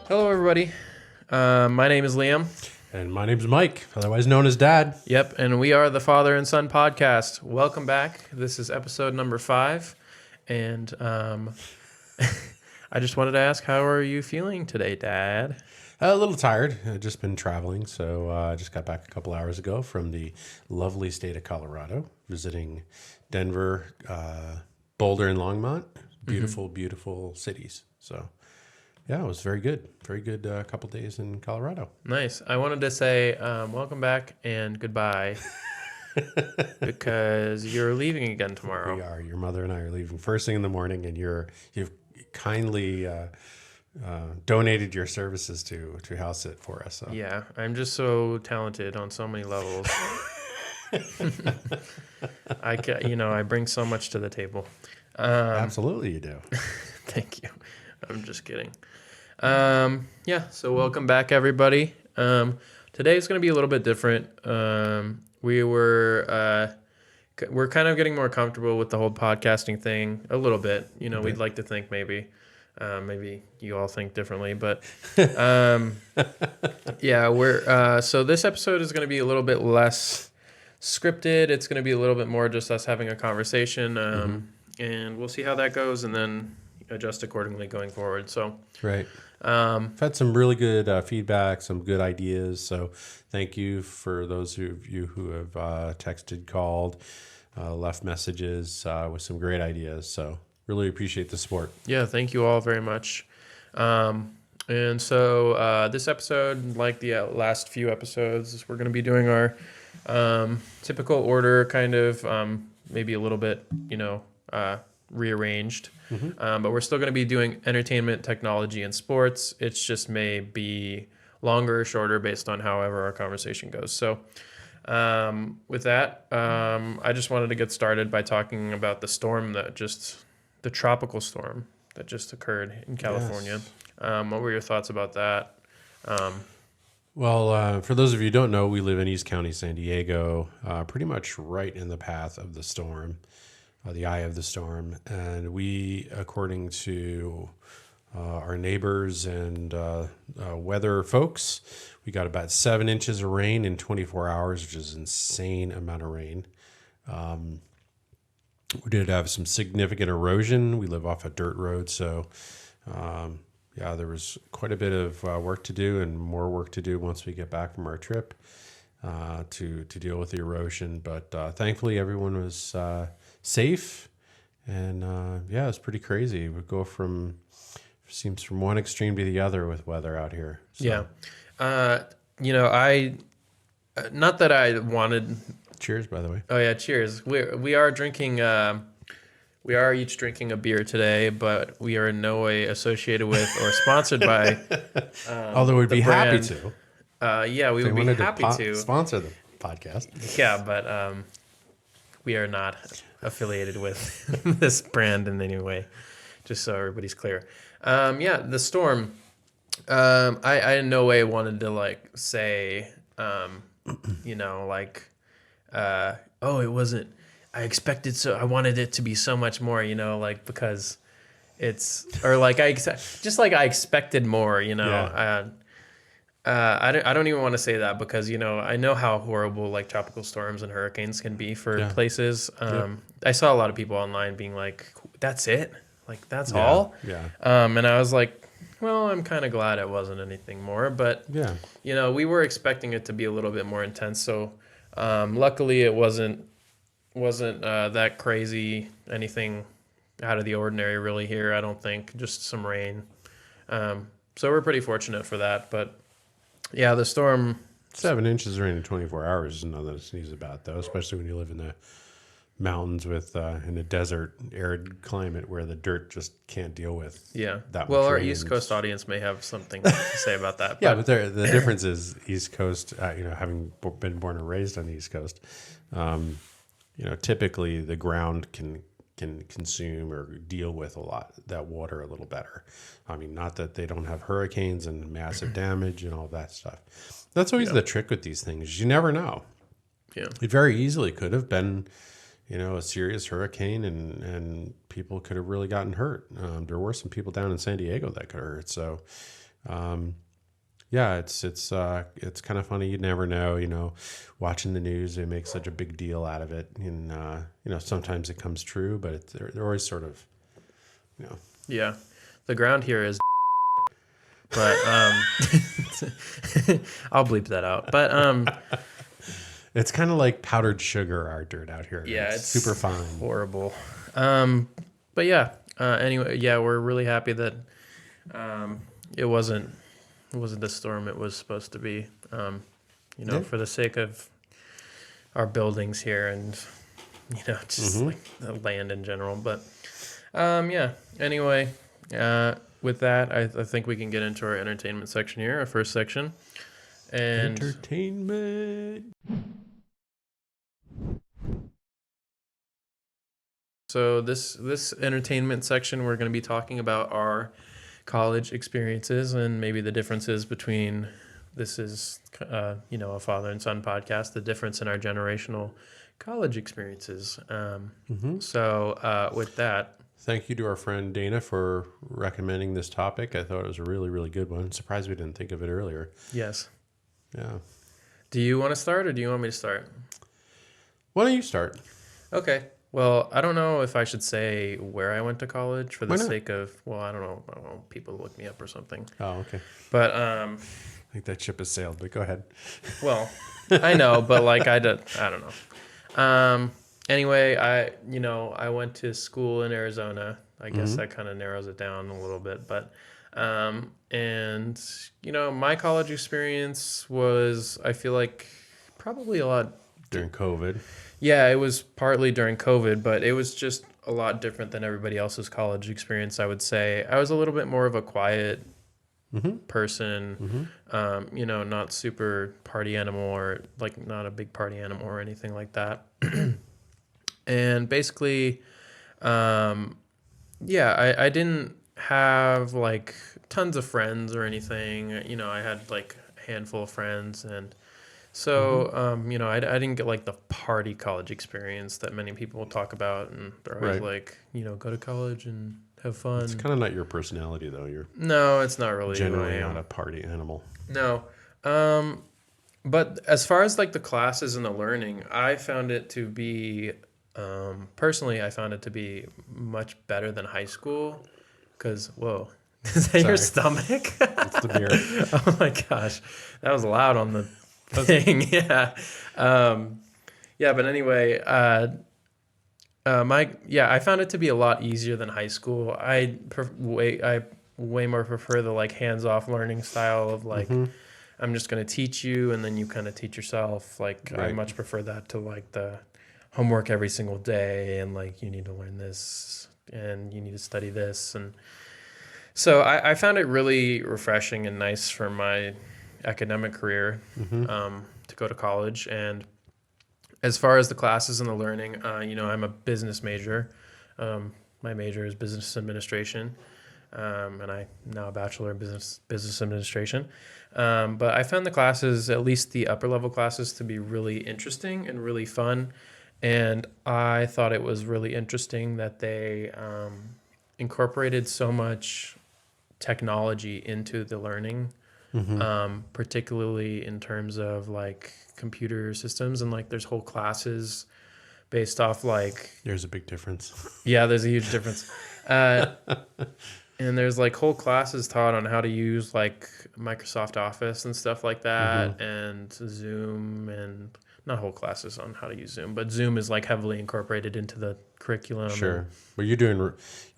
Hello, everybody. My name is Liam. And my name's Mike, otherwise known as Dad. Yep, and we are the Father and Son podcast. Welcome back. This is episode number 5, and I just wanted to ask, how are you feeling today, Dad? A little tired. I've just been traveling, so I just got back a couple hours ago from the lovely state of Colorado, visiting Denver, Boulder, and Longmont. Beautiful, beautiful cities. So, yeah, it was very good. Very good couple days in Colorado. Nice. I wanted to say welcome back and goodbye because you're leaving again tomorrow. We are. Your mother and I are leaving first thing in the morning, and you've kindly donated your services to house sit for us. So. Yeah, I'm just so talented on so many levels. I bring so much to the table. Absolutely, you do. Thank you. I'm just kidding. So welcome back, everybody. Today's going to be a little bit different. We're kind of getting more comfortable with the whole podcasting thing a little bit. We'd like to think maybe you all think differently, but so this episode is going to be a little bit less scripted. It's going to be a little bit more just us having a conversation, and we'll see how that goes, and then adjust accordingly going forward. So right. I've had some really good feedback, some good ideas. So thank you for those of you who have texted, called, left messages with some great ideas. So really appreciate the support. Yeah, thank you all very much. And so this episode, like the last few episodes, we're going to be doing our typical order, kind of maybe a little bit, rearranged. But we're still going to be doing entertainment, technology, and sports. It's just may be longer or shorter based on however our conversation goes. So with that, I just wanted to get started by talking about the tropical storm that just occurred in California. Yes. What were your thoughts about that? Well, for those of you who don't know, we live in East County, San Diego, pretty much right in the path of the storm. The eye of the storm, and we, according to our neighbors and weather folks, we got about 7 inches of rain in 24 hours, which is an insane amount of rain. We did have some significant erosion. We live off a dirt road, so there was quite a bit of work to do, and more work to do once we get back from our trip to deal with the erosion. But thankfully, everyone was safe, and it's pretty crazy. We go from one extreme to the other with weather out here. So. Yeah, I not that I wanted. Cheers, by the way. Oh yeah, cheers. We are drinking. We are each drinking a beer today, but we are in no way associated with or sponsored by. Although we'd be happy to. We would be happy to sponsor the podcast. Yeah, but we are not affiliated with this brand in any way, just so everybody's clear. The storm, I in no way wanted to say, it wasn't, I expected, so I wanted it to be so much more, because it's, or I expected more, Yeah. I don't even want to say that because, I know how horrible tropical storms and hurricanes can be for places. I saw a lot of people online being like, that's it? That's all? Yeah. And I was like, well, I'm kind of glad it wasn't anything more. But, we were expecting it to be a little bit more intense. So luckily it wasn't that crazy, anything out of the ordinary really here, I don't think. Just some rain. So we're pretty fortunate for that. But yeah, the storm. 7 inches of rain in 24 hours is nothing to sneeze about, though, especially when you live in the mountains in a desert, arid climate where the dirt just can't deal with that much Well, our rain. East Coast audience may have something to say about that. But the difference is East Coast, having been born and raised on the East Coast, typically the ground can consume or deal with that water a little better. I mean, not that they don't have hurricanes and massive damage and all that stuff. That's always the trick with these things. You never know. Yeah. It very easily could have been, a serious hurricane and people could have really gotten hurt. There were some people down in San Diego that got hurt. So Yeah, it's kind of funny. You never know, watching the news, they make such a big deal out of it, and sometimes it comes true, but they're always sort of, you know. Yeah, the ground here is, but I'll bleep that out. But it's kind of like powdered sugar, our dirt out here. Yeah, it's super fine, horrible. But yeah. Anyway, yeah, we're really happy that it wasn't the storm it was supposed to be. For the sake of our buildings here and just like the land in general. But yeah. Anyway, with that, I think we can get into our entertainment section here, our first section. And entertainment. So this entertainment section, we're going to be talking about our college experiences and maybe the differences between, this is a father and son podcast, the difference in our generational college experiences. So with that, thank you to our friend Dana for recommending this topic. I thought it was a really, really good one. I'm surprised we didn't think of it earlier. Yes. Yeah. Do you want to start or do you want me to start? Why don't you start? Okay. Well, I don't know if I should say where I went to college for the sake of, I don't know, people look me up or something. Oh, okay. But I think that ship has sailed, but go ahead. Well, I know, but like I don't know. Anyway, I went to school in Arizona. I guess that kind of narrows it down a little bit, but and my college experience was, I feel like, probably a lot during COVID. Yeah, it was partly during COVID, but it was just a lot different than everybody else's college experience, I would say. I was a little bit more of a quiet person, not super party animal or like not a big party animal or anything like that. And basically, I didn't have like tons of friends or anything. I had like a handful of friends and so, I didn't get like the party college experience that many people talk about, and they're always like, go to college and have fun. It's kind of not your personality, though. No, it's not really. Generally not a party animal. No, but as far as like the classes and the learning, I found it to be, personally, I found it to be much better than high school. Because is that your stomach? It's the beer. Oh my gosh, that was loud on the thing. Yeah. But anyway, I found it to be a lot easier than high school. I way more prefer the like hands-off learning style of like, I'm just going to teach you and then you kind of teach yourself. Like I much prefer that to like the homework every single day and like, you need to learn this and you need to study this. And so I found it really refreshing and nice for my academic career to go to college. And as far as the classes and the learning, I'm a business major. My major is business administration, and I'm now a bachelor in business administration. But I found the classes, at least the upper level classes, to be really interesting and really fun. And I thought it was really interesting that they incorporated so much technology into the learning. Particularly in terms of like computer systems and like there's whole classes based off like there's a big difference. Yeah, there's a huge difference. And there's like whole classes taught on how to use like Microsoft Office and stuff like that and Zoom, and not whole classes on how to use Zoom, but Zoom is like heavily incorporated into the curriculum. Sure. But you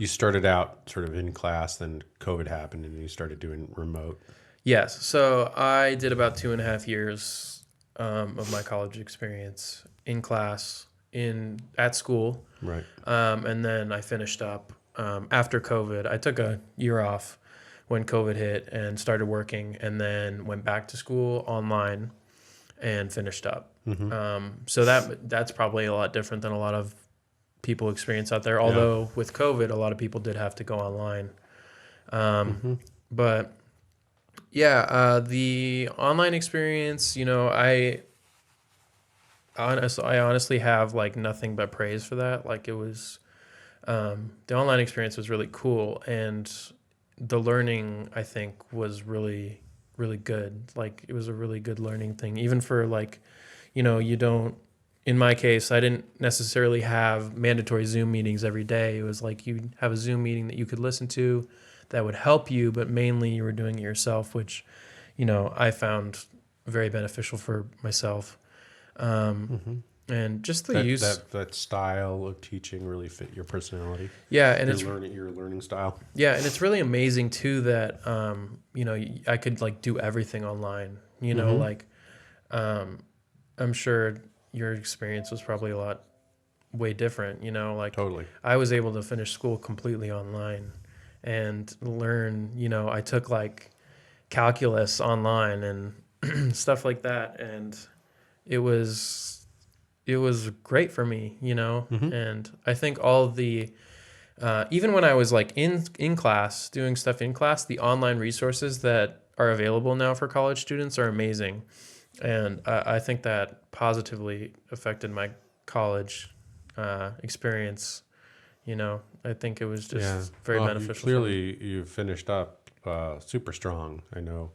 started out sort of in class, then COVID happened and you started doing remote. Yes. So I did about 2.5 years of my college experience in class at school. Right. And then I finished up after COVID. I took a year off when COVID hit and started working, and then went back to school online and finished up. So that's probably a lot different than a lot of people experience out there. Although with COVID, a lot of people did have to go online. But yeah, the online experience, I honestly have like nothing but praise for that. Like it was, the online experience was really cool. And the learning, I think, was really, really good. Like, it was a really good learning thing, even for like, you don't, in my case, I didn't necessarily have mandatory Zoom meetings every day. It was like you have a Zoom meeting that you could listen to that would help you, but mainly you were doing it yourself, which, I found very beneficial for myself. And just the use. That style of teaching really fit your personality. Yeah, and Your learning style. yeah, and it's really amazing too that I could like do everything online. Like I'm sure your experience was probably a lot way different. Like Totally. I was able to finish school completely online and learn. I took like calculus online and stuff like that, and it was great for me. And I think all of the even when I was like in class, doing stuff in class, the online resources that are available now for college students are amazing. And I think that positively affected my college experience. I think it was just very beneficial. Clearly, you finished up super strong. I know,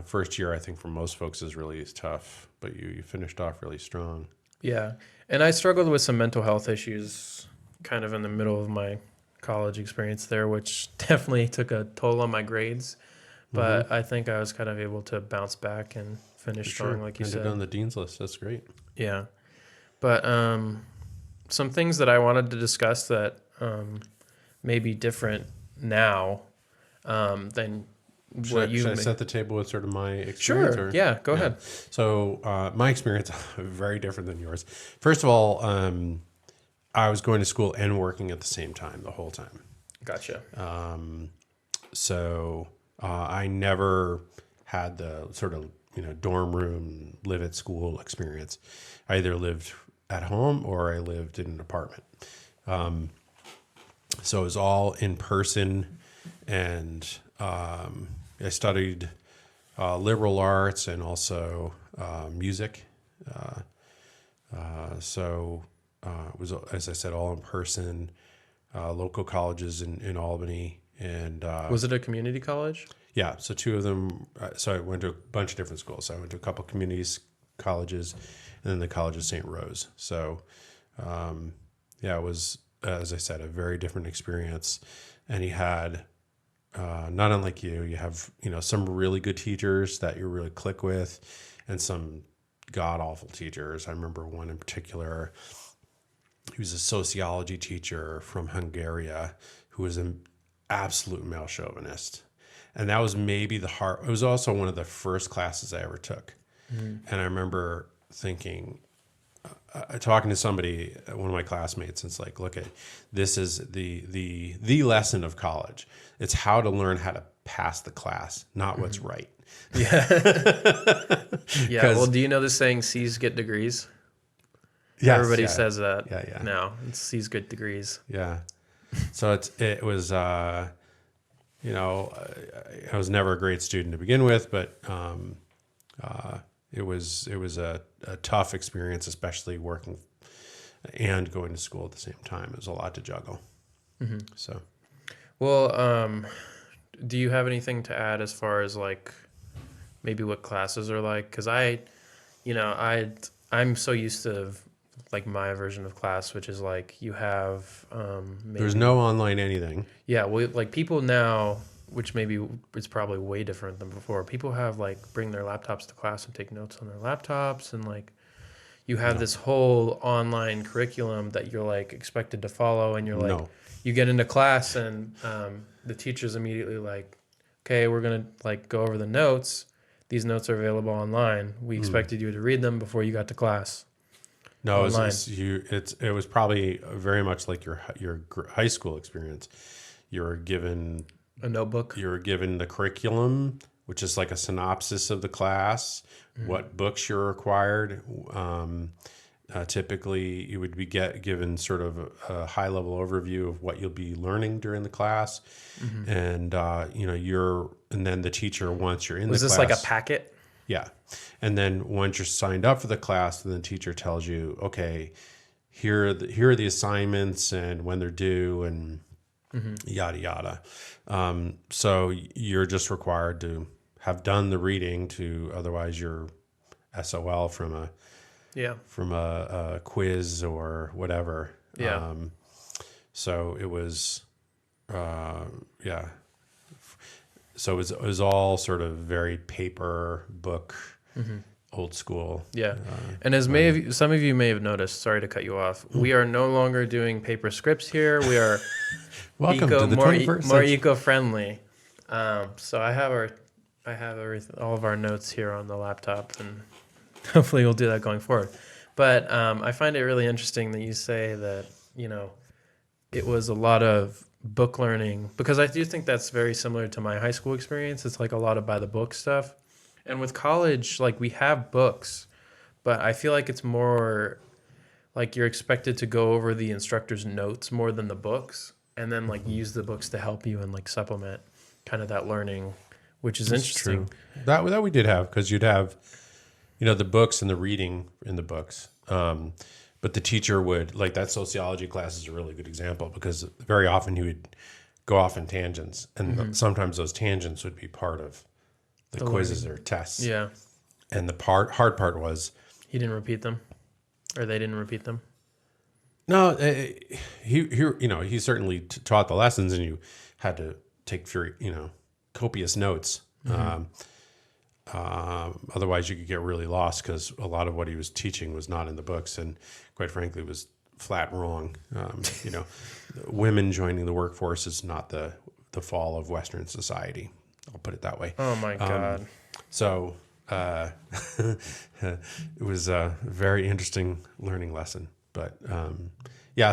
first year I think for most folks is tough, but you finished off really strong. Yeah, and I struggled with some mental health issues kind of in the middle of my college experience there, which definitely took a toll on my grades. But I think I was kind of able to bounce back and finish strong, like you said. Ended on the dean's list. That's great. Yeah, but some things that I wanted to discuss that may be different now than what you. Should I set the table with sort of my experience? Sure. Yeah. Go ahead. So my experience very different than yours. First of all, I was going to school and working at the same time the whole time. Gotcha. So I never had the sort of dorm room, live at school experience. I either lived at home or I lived in an apartment. So it was all in person, and I studied liberal arts and also music. So it was, as I said, all in person, local colleges in Albany. And was it a community college? Yeah, so two of them. So I went to a bunch of different schools. So I went to a couple community colleges, and then the College of St. Rose. So it was, as I said, a very different experience. And he had, not unlike you have some really good teachers that you really click with, and some god awful teachers. I remember one in particular. He was a sociology teacher from Hungary who was an absolute male chauvinist. And that was maybe it was also one of the first classes I ever took. And I remember thinking, talking to somebody, one of my classmates, and it's like, look, this is the lesson of college. It's how to learn how to pass the class, not what's right. Yeah. Yeah. Well, do you know the saying, C's get degrees? Yes, Everybody says that now. It's C's get degrees. Yeah. So it was, I was never a great student to begin with, but it was a tough experience, especially working and going to school at the same time. It was a lot to juggle. So, well, do you have anything to add as far as like maybe what classes are like? Because I'm so used to like my version of class, which is like you have there's no online anything. Yeah, well, like people now, which maybe it's probably way different than before. People have like bring their laptops to class and take notes on their laptops, and like you have this whole online curriculum that you're like expected to follow, and you're like you get into class and the teacher's immediately like, okay, we're gonna like go over the notes. These notes are available online. We expected you to read them before you got to class. No, it was probably very much like your high school experience. You were given a notebook. You were given the curriculum, which is like a synopsis of the class, what books you're required. Typically, you would be given sort of a high-level overview of what you'll be learning during the class, and and then the teacher, once you're in the class, was this like a packet? Yeah. And then once you're signed up for the class, then the teacher tells you, okay, here are the assignments and when they're due, and yada, yada. So you're just required to have done the reading otherwise you're SOL from a quiz or whatever. Yeah. So it was, yeah. So it was all sort of very paper book, old school. Yeah. And as some of you may have noticed, sorry to cut you off, we are no longer doing paper scripts here. We are welcome to the 21st more century. eco-friendly. So I have all of our notes here on the laptop, and hopefully we'll do that going forward. But I find it really interesting that you say that, it was a lot of book learning, because I do think that's very similar to my high school experience. It's like a lot of by the book stuff. And with college, like, we have books, but I feel like it's more like you're expected to go over the instructor's notes more than the books, and then like use the books to help you and like supplement kind of that learning, which is interesting. True. That we did have, because you'd have, the books and the reading in the books. But the teacher would, like, that sociology class is a really good example, because very often he would go off in tangents, and sometimes those tangents would be part of the quizzes or tests. Yeah. And the hard part was he didn't repeat them, or they didn't repeat them. No, he certainly taught the lessons, and you had to take copious notes. Otherwise, you could get really lost, because a lot of what he was teaching was not in the books, and quite frankly, was flat wrong. Women joining the workforce is not the fall of Western society. I'll put it that way. Oh my God. So it was a very interesting learning lesson. But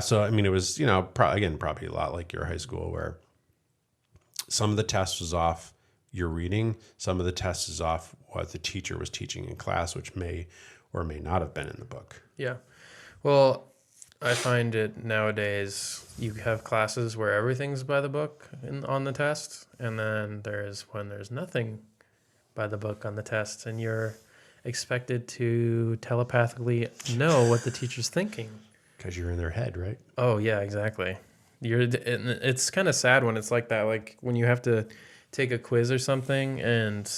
so I mean, it was probably a lot like your high school, where some of the test was off your reading, some of the test is off what the teacher was teaching in class, which may or may not have been in the book. Yeah. Well, I find it nowadays, you have classes where everything's by the book on the test, and then there's nothing by the book on the test, and you're expected to telepathically know what the teacher's thinking. Because you're in their head, right? Oh, yeah, exactly. It's kind of sad when it's like that, like when you have to take a quiz or something and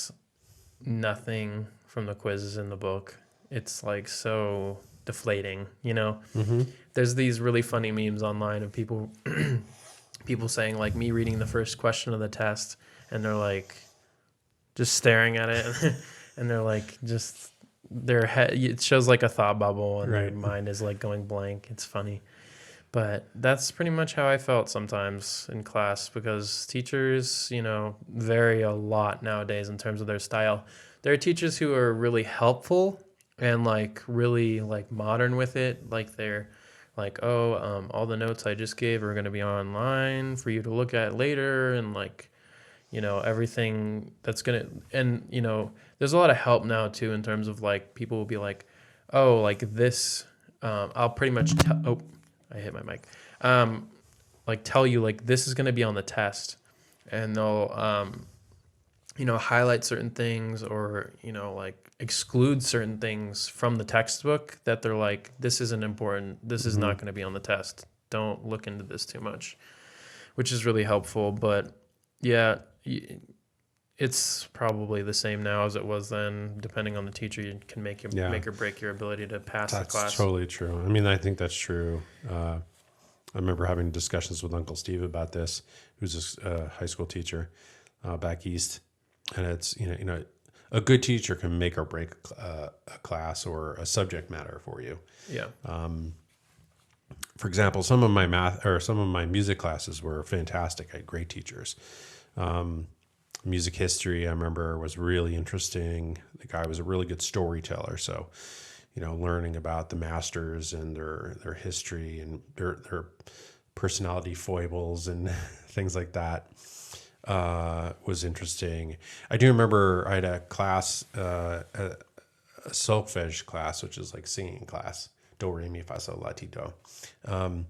nothing from the quiz is in the book. It's like so deflating, There's these really funny memes online of people saying, like, me reading the first question of the test, and they're like just staring at it, and they're like, just their head, it shows like a thought bubble, and their mind is like going blank. It's funny. But that's pretty much how I felt sometimes in class, because teachers, vary a lot nowadays in terms of their style. There are teachers who are really helpful and like really like modern with it. Like they're like, all the notes I just gave are going to be online for you to look at later. And like, everything that's going to, and, there's a lot of help now too, in terms of like, people will be like, oh, like this, I'll pretty much I hit my mic. Like tell you like this is going to be on the test, and they'll highlight certain things, or like exclude certain things from the textbook that they're like, this isn't important. This is not going to be on the test. Don't look into this too much, which is really helpful. But yeah, it's probably the same now as it was then. Depending on the teacher, you can make or break your ability to pass the class. That's totally true. I mean, I think that's true. I remember having discussions with Uncle Steve about this, who's a high school teacher back east, and it's a good teacher can make or break a class or a subject matter for you. Yeah. For example, some of my math or some of my music classes were fantastic. I had great teachers. Music history, I remember, was really interesting. The guy was a really good storyteller. So, learning about the masters and their history and their personality foibles and things like that was interesting. I do remember I had a class, a solfege class, which is like singing class, do, re, mi, fa, sol, la, ti, do. And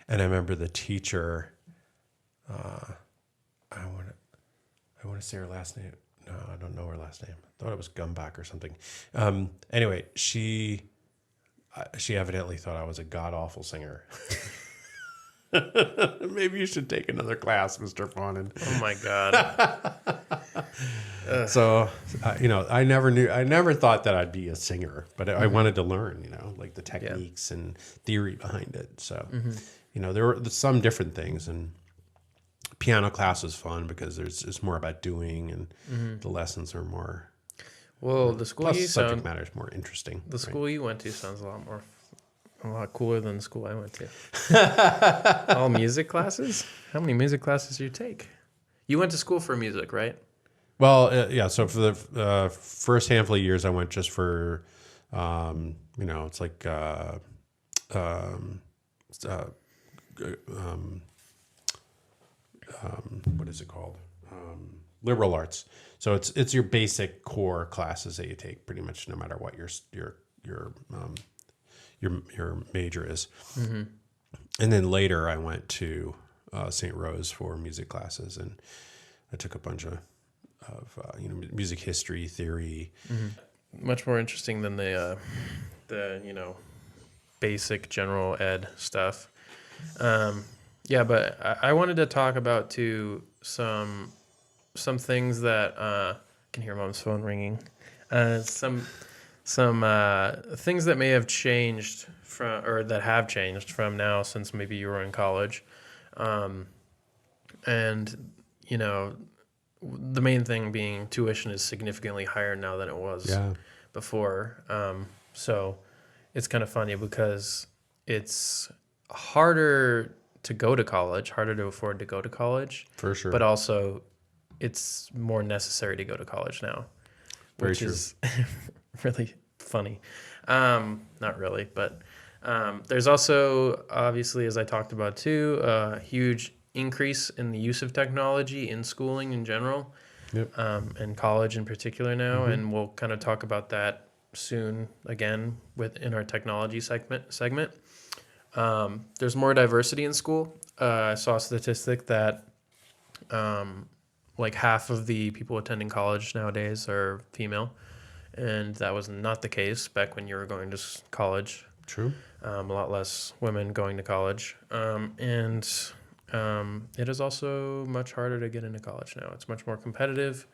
I remember the teacher, I want to say her last name. No, I don't know her last name. I thought it was Gumbach or something. Anyway, she evidently thought I was a god-awful singer. Maybe you should take another class, Mr. Fawnin. Oh my God. So, I never thought that I'd be a singer, but I wanted to learn, like the techniques and theory behind it. So, there were some different things, and piano class was fun because it's more about doing, and the lessons are more. Well, the school subject matter is more interesting. The school you went to sounds a lot cooler than the school I went to. All music classes? How many music classes do you take? You went to school for music, right? Well, yeah. So for the first handful of years, I went just for, it's like, what is it called? Liberal arts. So it's your basic core classes that you take pretty much no matter what your major is. And then later I went to St. Rose for music classes, and I took a bunch of music history, theory. Much more interesting than the basic general ed stuff. But I wanted to talk about too some things that I can hear Mom's phone ringing. Some things that may have changed that have changed from now since maybe you were in college, and the main thing being tuition is significantly higher now than it was before. So it's kind of funny because it's harder to go to college, harder to afford to go to college. For sure. But also it's more necessary to go to college now, which is really funny. Not really, but there's also, obviously, as I talked about too, a huge increase in the use of technology in schooling in general, and college in particular now. And we'll kind of talk about that soon again in our technology segment. There's more diversity in school. I saw a statistic that like half of the people attending college nowadays are female, and that was not the case back when you were going to college. True. A lot less women going to college, and it is also much harder to get into college now. It's much more competitive,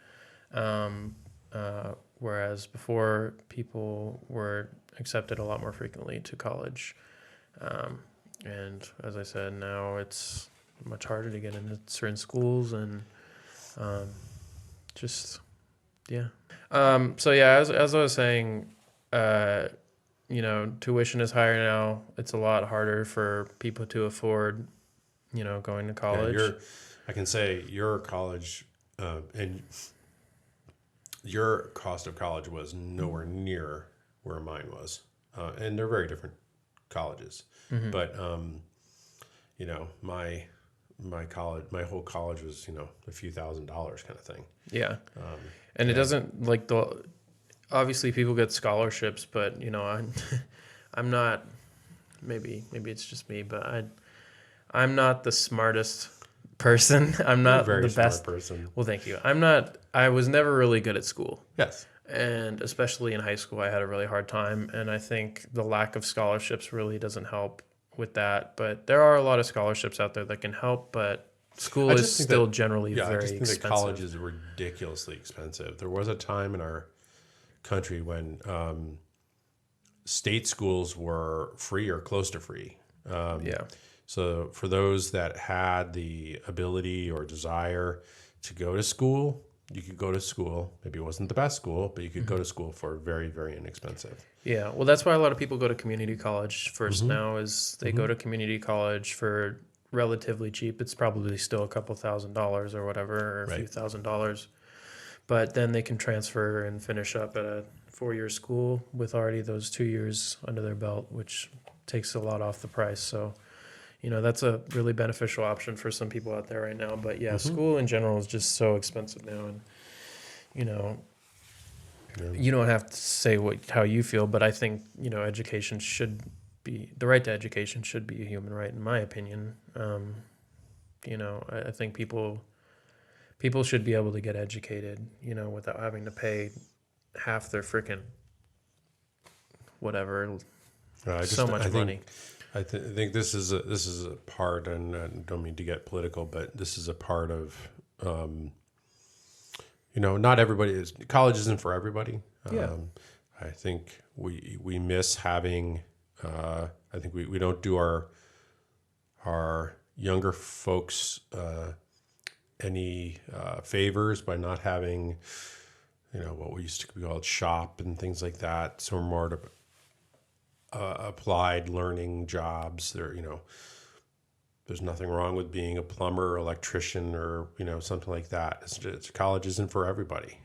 whereas before people were accepted a lot more frequently to college. And as I said, now it's much harder to get into certain schools, and as I was saying, tuition is higher now. It's a lot harder for people to afford, going to college. Yeah, I can say your college and your cost of college was nowhere near where mine was. And they're very different colleges. But, my whole college was, a few $1,000s kind of thing. Yeah. And it doesn't obviously people get scholarships, but I'm not, maybe it's just me, but I'm not the smartest person. I'm not the best person. Well, thank you. I was never really good at school. Yes. And especially in high school, I had a really hard time. And I think the lack of scholarships really doesn't help with that. But there are a lot of scholarships out there that can help, but school is still generally very expensive. I just think that college is ridiculously expensive. There was a time in our country when state schools were free or close to free. So for those that had the ability or desire to go to school, you could go to school. Maybe it wasn't the best school, but you could go to school for very, very inexpensive. Yeah, well, that's why a lot of people go to community college first now, is they go to community college for relatively cheap. It's probably still a couple $1,000s or whatever, or a few $1,000s. But then they can transfer and finish up at a 4-year school with already those 2 years under their belt, which takes a lot off the price. So, that's a really beneficial option for some people out there right now. But school in general is just so expensive now. And, you don't have to say how you feel, but I think, education the right to education should be a human right, in my opinion. I think people should be able to get educated, without having to pay half their freaking whatever, so much money. think this is a part, and I don't mean to get political, but this is a part of, not everybody is college isn't for everybody. Yeah. I think we miss having. I think we don't do our younger folks any favors by not having, what we used to be called shop and things like that. So more to applied learning jobs. There's nothing wrong with being a plumber or electrician or something like that. College isn't for everybody.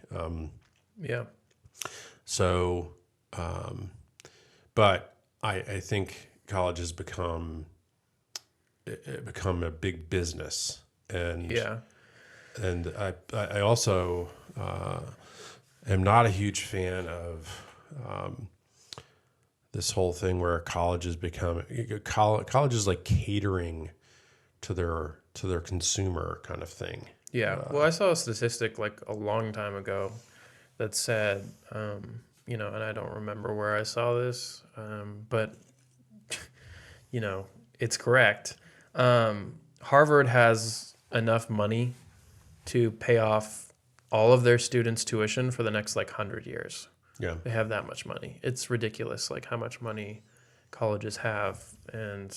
Yeah. So, but I think college has become a big business, and Yeah. and I also am not a huge fan of this whole thing where college is like catering to their consumer kind of thing. Yeah. Well, I saw a statistic like a long time ago that said, and I don't remember where I saw this, but it's correct. Harvard has enough money to pay off all of their students' tuition for the next 100 years. Yeah. They have that much money. It's ridiculous, how much money colleges have. And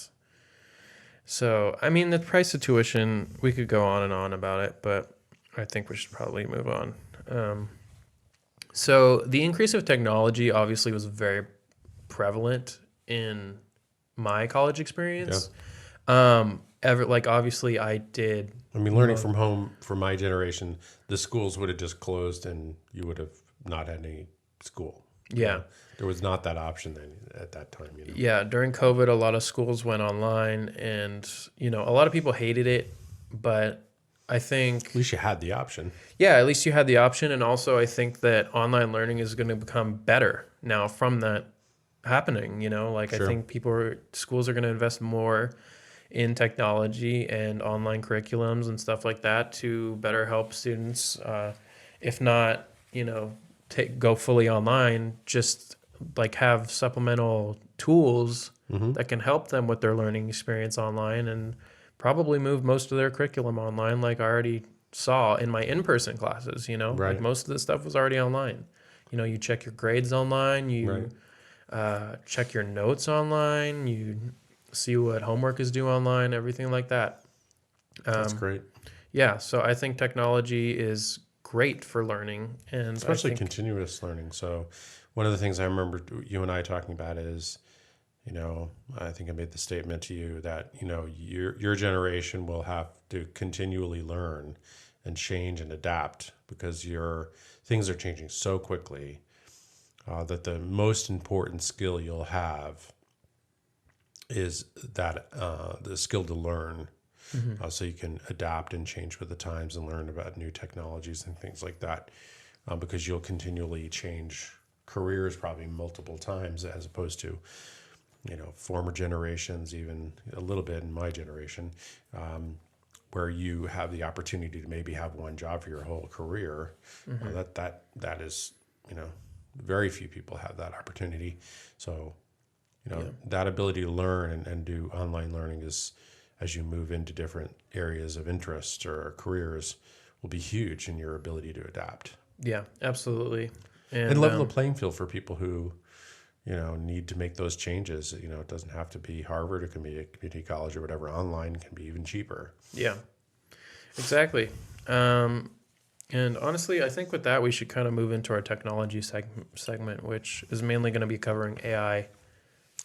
so, I mean, the price of tuition, we could go on and on about it, but I think we should probably move on. So the increase of technology obviously was very prevalent in my college experience. Yeah. Obviously I did. I mean, learning from home for my generation, the schools would have just closed and you would have not had any school. Yeah. There was not that option then at that time. Yeah. During COVID, a lot of schools went online and, a lot of people hated it, but I think... At least you had the option. Yeah, at least you had the option. And also I think that online learning is going to become better now from that happening, Sure. I think schools are going to invest more in technology and online curriculums and stuff like that to better help students, if not, go fully online, just have supplemental tools that can help them with their learning experience online, and probably move most of their curriculum online, like I already saw in my in-person classes, Right. Most of the stuff was already online. You check your grades online, you check your notes online, you see what homework is due online, everything like that. That's great. Yeah, so I think technology is great for learning, and especially continuous learning. So one of the things I remember you and I talking about is, I think I made the statement to you that, your generation will have to continually learn and change and adapt because things are changing so quickly that the most important skill you'll have is that the skill to learn, so you can adapt and change with the times and learn about new technologies and things like that, because you'll continually change careers probably multiple times as opposed to, former generations, even a little bit in my generation, where you have the opportunity to maybe have one job for your whole career. That is, very few people have that opportunity. So, that ability to learn and do online learning is, as you move into different areas of interest or careers, will be huge in your ability to adapt. Yeah, absolutely. And level the playing field for people who, need to make those changes. It doesn't have to be Harvard. It can be a community college or whatever. Online can be even cheaper. Yeah, exactly. And honestly, I think with that, we should kind of move into our technology segment, which is mainly going to be covering AI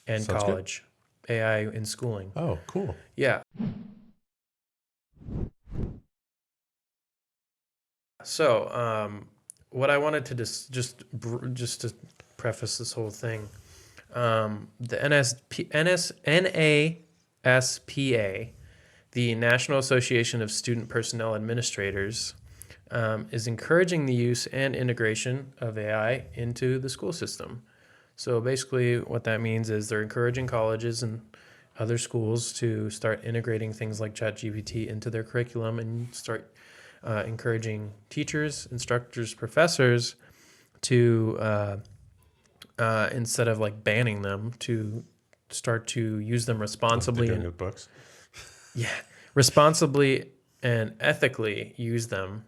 and Sounds college, good. AI in schooling. Oh, cool. Yeah. So, what I wanted to just to preface this whole thing, the NASPA, the National Association of Student Personnel Administrators, is encouraging the use and integration of AI into the school system. So basically what that means is they're encouraging colleges and other schools to start integrating things like ChatGPT into their curriculum and start encouraging teachers, instructors, professors to, instead of banning them, to start to use them responsibly Doing with books. Yeah, responsibly and ethically use them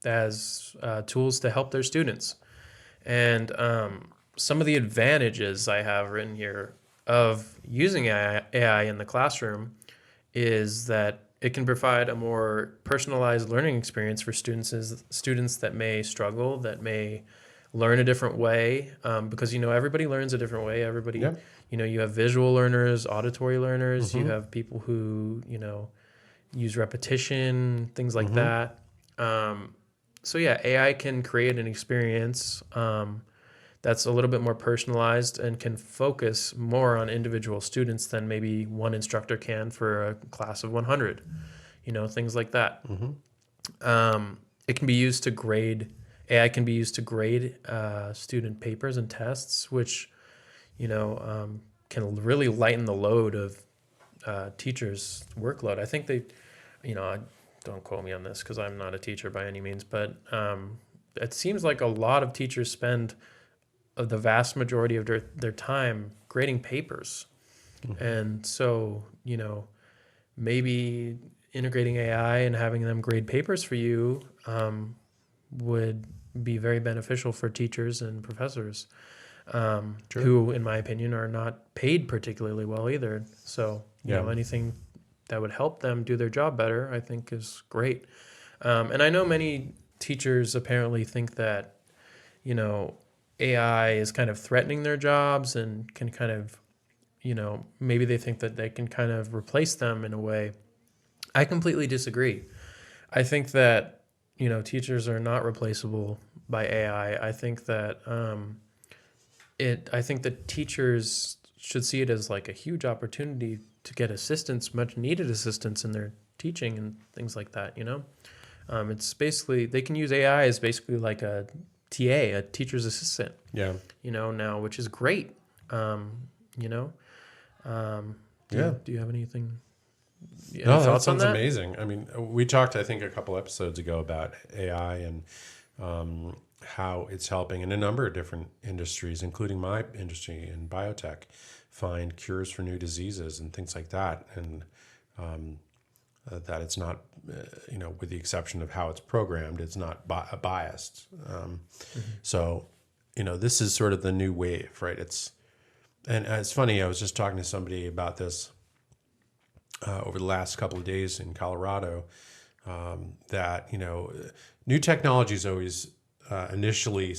as tools to help their students. And some of the advantages I have written here of using AI in the classroom is that it can provide a more personalized learning experience for students that may struggle, that may learn a different way, because everybody learns a different way. Everybody, Yep. You have visual learners, auditory learners. You Mm-hmm. have people who use repetition, things like Mm-hmm. that. So yeah, AI can create an experience that's a little bit more personalized and can focus more on individual students than maybe one instructor can for a class of 100, things like that. Mm-hmm. It can be used to grade, AI can be used to grade student papers and tests, which, can really lighten the load of teachers' workload. I think don't quote me on this because I'm not a teacher by any means, but it seems like a lot of teachers spend the vast majority of their time grading papers. Mm-hmm. And so, maybe integrating AI and having them grade papers for you would be very beneficial for teachers and professors who, in my opinion, are not paid particularly well either. So, anything that would help them do their job better, I think is great. And I know many teachers apparently think that, AI is kind of threatening their jobs and can kind of, maybe they think that they can kind of replace them in a way. I completely disagree. I think that, teachers are not replaceable by AI. I think that I think that teachers should see it as like a huge opportunity to get assistance, much needed assistance in their teaching and things like that. It's basically, they can use AI as basically like a TA, a teacher's assistant. Yeah. Now, which is great. Do you have anything? Any No, that thoughts on sounds that? amazing. I mean, we talked, I think, a couple episodes ago about AI and how it's helping in a number of different industries, including my industry in biotech, find cures for new diseases and things like that. And that it's not, with the exception of how it's programmed, it's not biased. So, this is sort of the new wave, right? And it's funny, I was just talking to somebody about this over the last couple of days in Colorado, that, new technology is always initially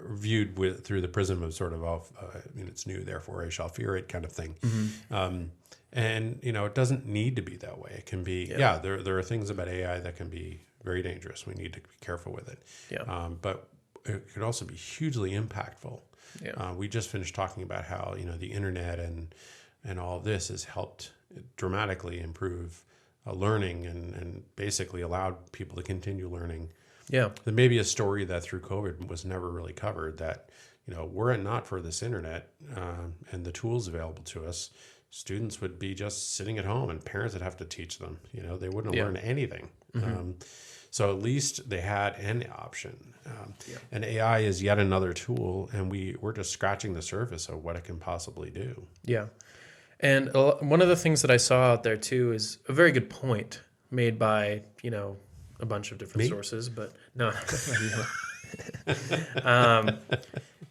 viewed through the prism of sort of, it's new, therefore I shall fear it kind of thing. Mm-hmm. And, it doesn't need to be that way. It can be, there are things about AI that can be very dangerous. We need to be careful with it. Yeah. But it could also be hugely impactful. Yeah. We just finished talking about how, the internet and all of this has helped dramatically improve learning and basically allowed people to continue learning. Yeah. There may be a story that through COVID was never really covered that, were it not for this internet and the tools available to us, students would be just sitting at home and parents would have to teach them. They wouldn't learn anything. Mm-hmm. So at least they had an option. And AI is yet another tool, and we're just scratching the surface of what it can possibly do. Yeah. And one of the things that I saw out there too is a very good point made by, a bunch of different sources, but no,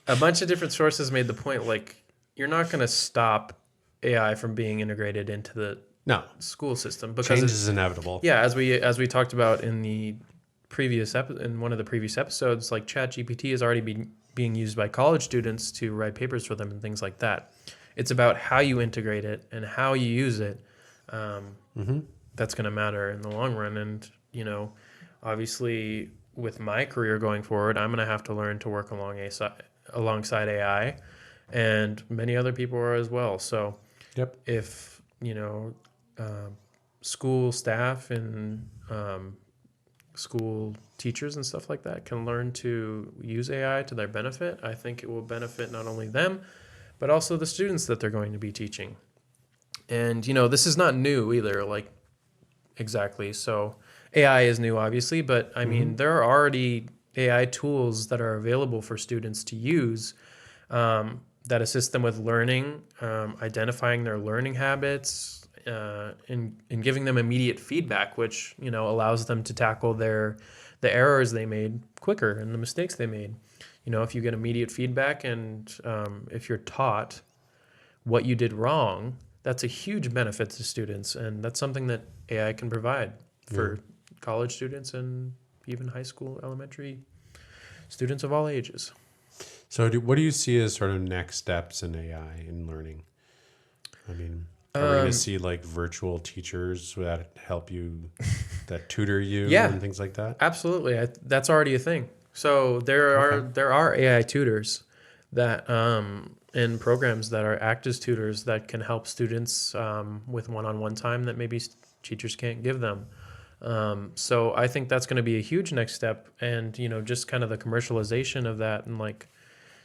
a bunch of different sources made the point, like, you're not going to stop AI from being integrated into the school system because change is inevitable. Yeah. As we talked about in the in one of the previous episodes, like ChatGPT is already being used by college students to write papers for them and things like that. It's about how you integrate it and how you use it. That's going to matter in the long run. And, obviously with my career going forward, I'm going to have to learn to work alongside AI, and many other people are as well. So if, school staff and school teachers and stuff like that can learn to use AI to their benefit, I think it will benefit not only them, but also the students that they're going to be teaching. And, this is not new either, like, exactly. So AI is new, obviously, but I mean, there are already AI tools that are available for students to use that assist them with learning, identifying their learning habits, and giving them immediate feedback, which allows them to tackle the errors they made quicker and the mistakes they made. If you get immediate feedback and if you're taught what you did wrong, that's a huge benefit to students, and that's something that AI can provide for college students and even high school, elementary students of all ages. So what do you see as sort of next steps in AI in learning? I mean, are we going to see like virtual teachers that help you, that tutor you and things like that? Absolutely. That's already a thing. So there are AI tutors that in programs that are act as tutors that can help students with one-on-one time that maybe teachers can't give them. So I think that's going to be a huge next step, and just kind of the commercialization of that and like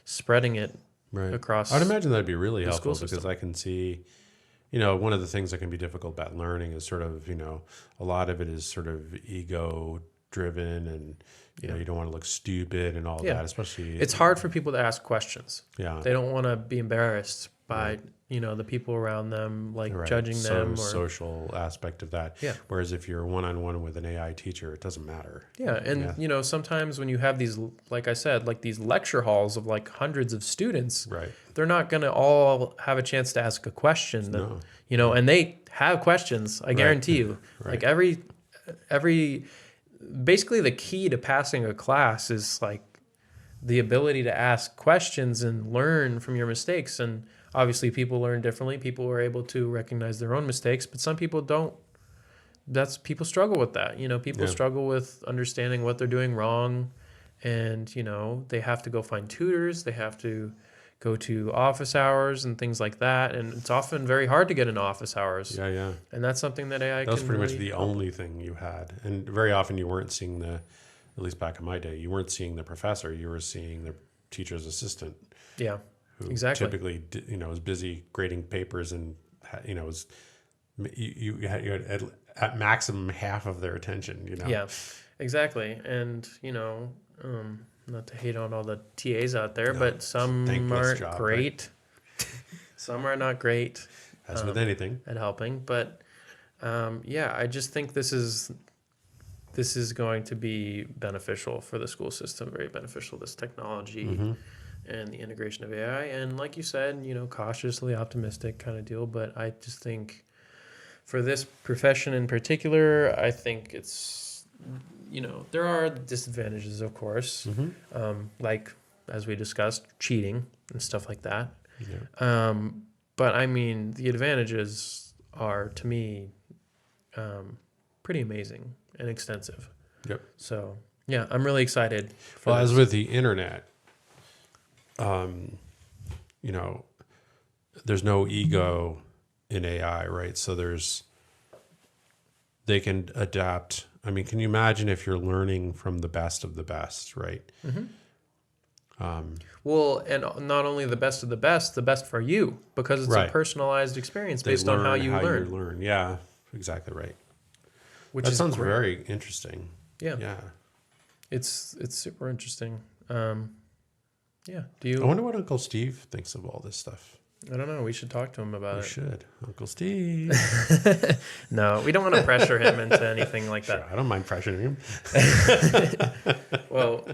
spreading it across. I'd imagine that'd be really helpful because I can see, one of the things that can be difficult about learning is sort of, a lot of it is sort of ego driven, and you don't want to look stupid and all that, especially. It's hard for people to ask questions. Yeah. They don't want to be embarrassed by, the people around them, like judging them. Or social aspect of that. Yeah. Whereas if you're one-on-one with an AI teacher, it doesn't matter. Yeah. And, sometimes when you have these, like I said, like these lecture halls of like hundreds of students, they're not going to all have a chance to ask a question. And they have questions, I guarantee you. Like every basically the key to passing a class is like the ability to ask questions and learn from your mistakes. And obviously people learn differently. People are able to recognize their own mistakes, but some people don't. People struggle with that. People struggle with understanding what they're doing wrong, and they have to go find tutors. They have to go to office hours and things like that, and it's often very hard to get into office hours. Yeah. And that's something that AI that was can pretty really much the only thing you had, and very often you weren't seeing at least back in my day, you weren't seeing the professor. You were seeing the teacher's assistant. Yeah, who exactly. Typically, was busy grading papers, and was you had at maximum half of their attention. Yeah, exactly. And not to hate on all the TAs out there, but some aren't great. Right? Some are not great. As with anything. At helping, but I just think this is going to be beneficial for the school system. Very beneficial. This technology and the integration of AI, and like you said, cautiously optimistic kind of deal. But I just think for this profession in particular, I think it's. There are disadvantages, of course, like, as we discussed, cheating and stuff like that. Yeah. But, I mean, the advantages are, to me, pretty amazing and extensive. Yep. So, yeah, I'm really excited. Well, as with the internet, there's no ego in AI, right? So they can adapt. I mean, can you imagine if you're learning from the best of the best, right? Well, and not only the best of the best for you, because it's a personalized experience based on how you learn. Yeah, exactly right. That sounds very interesting. Yeah. Yeah. It's super interesting. Yeah. I wonder what Uncle Steve thinks of all this stuff. I don't know. We should talk to him about it. We should. Uncle Steve. No, we don't want to pressure him into anything like that. Sure, I don't mind pressuring him. Well,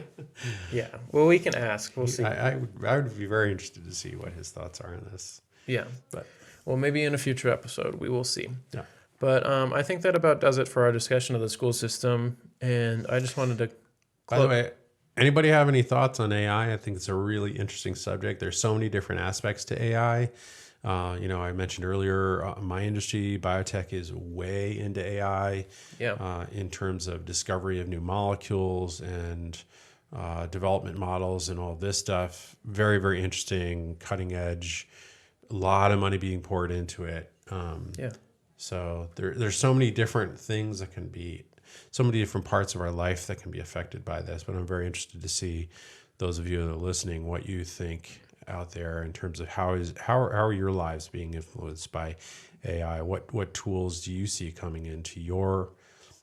yeah. Well, we can ask. We'll see. I would be very interested to see what his thoughts are on this. Yeah. But maybe in a future episode, we will see. Yeah. But I think that about does it for our discussion of the school system. And I just wanted to... By the way, anybody have any thoughts on AI? I think it's a really interesting subject. There's so many different aspects to AI. I mentioned earlier, my industry, biotech, is way into AI in terms of discovery of new molecules and development models and all this stuff. Very, very interesting, cutting edge, a lot of money being poured into it. So there's so many different things that can be, so many different parts of our life that can be affected by this. But I'm very interested to see, those of you that are listening, what you think out there in terms of how are your lives being influenced by AI? What tools do you see coming into your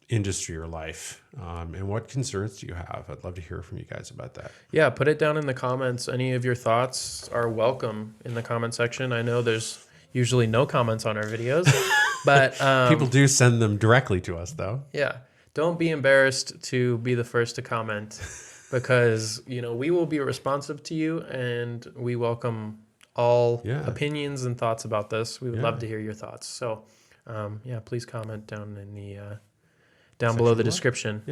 industry or life. And what concerns do you have? I'd love to hear from you guys about that. Yeah, put it down in the comments. Any of your thoughts are welcome in the comment section. I know there's usually no comments on our videos, but people do send them directly to us, though. Yeah, don't be embarrassed to be the first to comment, because we will be responsive to you, and we welcome all opinions and thoughts about this. We would love to hear your thoughts. So, please comment down in the down below the description.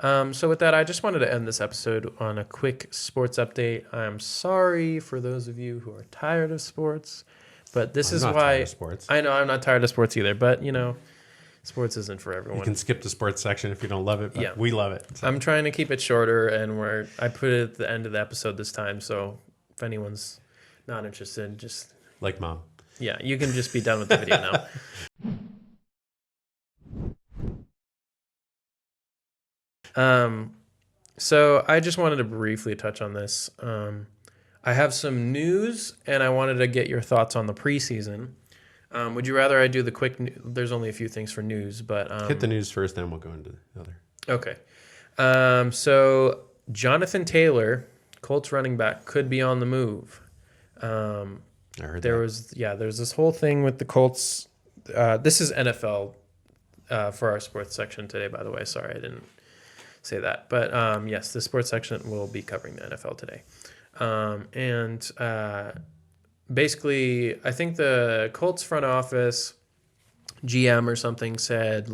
So with that, I just wanted to end this episode on a quick sports update. I'm sorry for those of you who are tired of sports, but this is why I know I'm not tired of sports either. But sports isn't for everyone. You can skip the sports section if you don't love it, but we love it. So. I'm trying to keep it shorter, and I put it at the end of the episode this time. So if anyone's not interested, just like Mom. Yeah, you can just be done with the video now. So I just wanted to briefly touch on this. I have some news, and I wanted to get your thoughts on the preseason. Would you rather I do the quick? There's only a few things for news, but hit the news first, then we'll go into the other. Okay. So Jonathan Taylor, Colts running back, could be on the move. I heard there's this whole thing with the Colts. This is NFL for our sports section today, by the way. Sorry, I didn't say that. But yes, the sports section will be covering the NFL today. Basically, I think the Colts front office, GM or something, said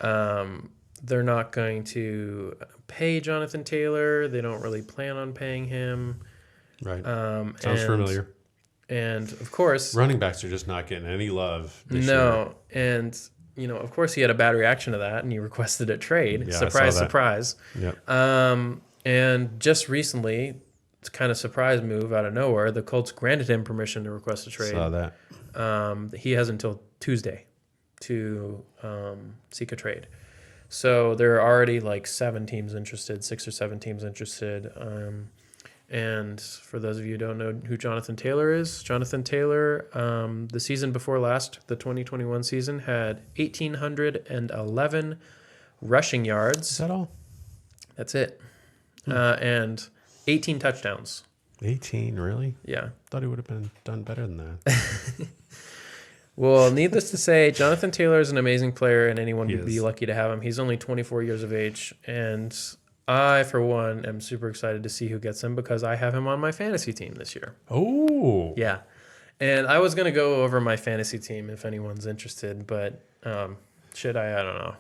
they're not going to pay Jonathan Taylor. They don't really plan on paying him. Right. Sounds familiar. And of course, running backs are just not getting any love this year. And of course, he had a bad reaction to that, and he requested a trade. Yeah, surprise. Yep. And just recently, it's kind of surprise move out of nowhere, the Colts granted him permission to request a trade. Saw that. He has until Tuesday to seek a trade. So there are already 6 or 7 teams interested. And for those of you who don't know who Jonathan Taylor is, Jonathan Taylor, the season before last, the 2021 season, had 1,811 rushing yards. Is that all? That's it. And 18 touchdowns. 18, really? Yeah. Thought he would have done better than that. Well, needless to say, Jonathan Taylor is an amazing player, and anyone would be lucky to have him. He's only 24 years of age, and I, for one, am super excited to see who gets him because I have him on my fantasy team this year. Oh. Yeah. And I was going to go over my fantasy team if anyone's interested, but should I? I don't know.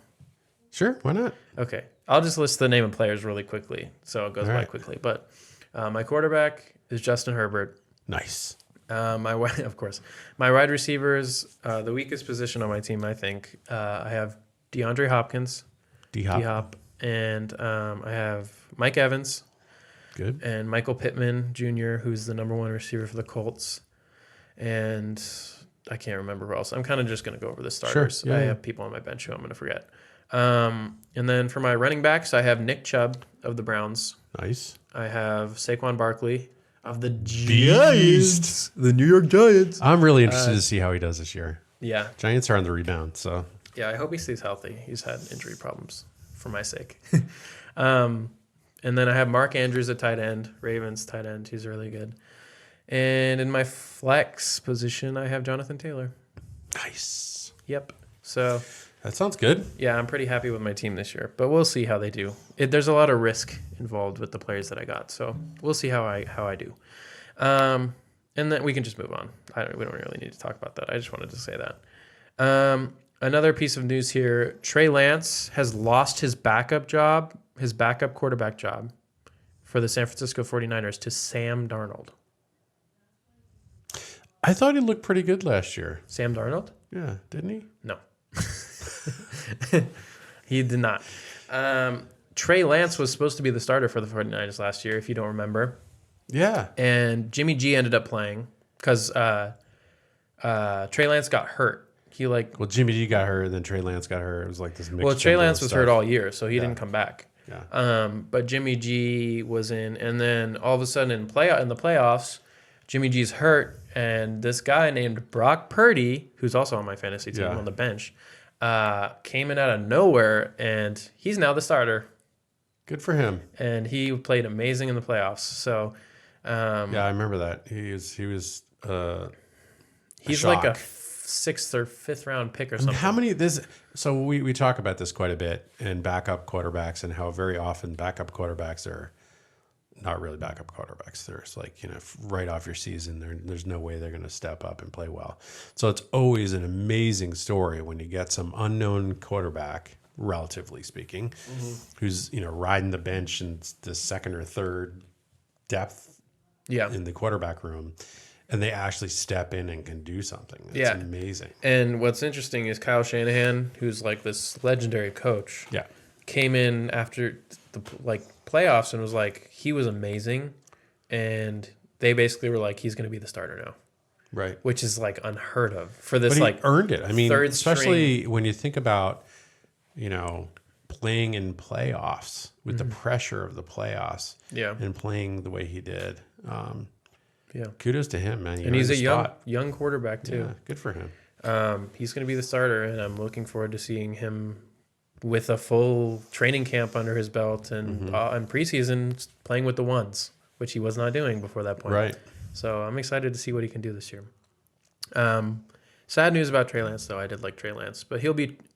Sure, why not? Okay. I'll just list the name of players really quickly so it goes by quickly. But my quarterback is Justin Herbert. Nice. Of course. My wide receivers, the weakest position on my team, I think. I have DeAndre Hopkins. D-Hop. And I have Mike Evans. Good. And Michael Pittman Jr., who's the number 1 receiver for the Colts. And I can't remember who else. I'm kind of just going to go over the starters. Sure. Yeah, I have people on my bench who I'm going to forget. And then for my running backs, I have Nick Chubb of the Browns. Nice. I have Saquon Barkley of the Giants. The New York Giants. I'm really interested to see how he does this year. Yeah. Giants are on the rebound, so. Yeah, I hope he stays healthy. He's had injury problems for my sake. And then I have Mark Andrews at tight end, Ravens tight end. He's really good. And in my flex position, I have Jonathan Taylor. Nice. Yep. So that sounds good. Yeah, I'm pretty happy with my team this year, but we'll see how they do. There's a lot of risk involved with the players that I got, so we'll see how I do. And then we can just move on. We don't really need to talk about that. I just wanted to say that. Another piece of news here: Trey Lance has lost his backup quarterback job for the San Francisco 49ers to Sam Darnold. I thought he looked pretty good last year. Sam Darnold? Yeah, didn't he? No. He did not. Trey Lance was supposed to be the starter for the 49ers last year, if you don't remember. Yeah. And Jimmy G ended up playing because Trey Lance got hurt. Well, Jimmy G got hurt, and then Trey Lance got hurt. It was like this mixed. Well, Trey Lance was hurt all year, so he didn't come back. Yeah. But Jimmy G was in, and then all of a sudden in the playoffs, Jimmy G's hurt, and this guy named Brock Purdy, who's also on my fantasy team on the bench, came in out of nowhere, and he's now the starter. Good for him. And he played amazing in the playoffs. So, yeah, I remember that. He's like a sixth or fifth round pick or something. How many so we talk about this quite a bit in backup quarterbacks and how very often backup quarterbacks are not really backup quarterbacks. There's like, right off your season, there's no way they're going to step up and play well. So it's always an amazing story when you get some unknown quarterback, relatively speaking, who's, riding the bench in the second or third depth in the quarterback room, and they actually step in and can do something. It's amazing. And what's interesting is Kyle Shanahan, who's like this legendary coach, came in after the playoffs and was like, he was amazing, and they basically were like, he's going to be the starter now, right? Which is like unheard of for this. But he earned it. I mean, especially string. When you think about playing in playoffs with the pressure of the playoffs, and playing the way he did. Kudos to him, man. And he's a young quarterback too. Yeah, good for him. He's going to be the starter, and I'm looking forward to seeing him with a full training camp under his belt and preseason playing with the ones, which he was not doing before that point. Right. So I'm excited to see what he can do this year. Sad news about Trey Lance, though. I did like Trey Lance, but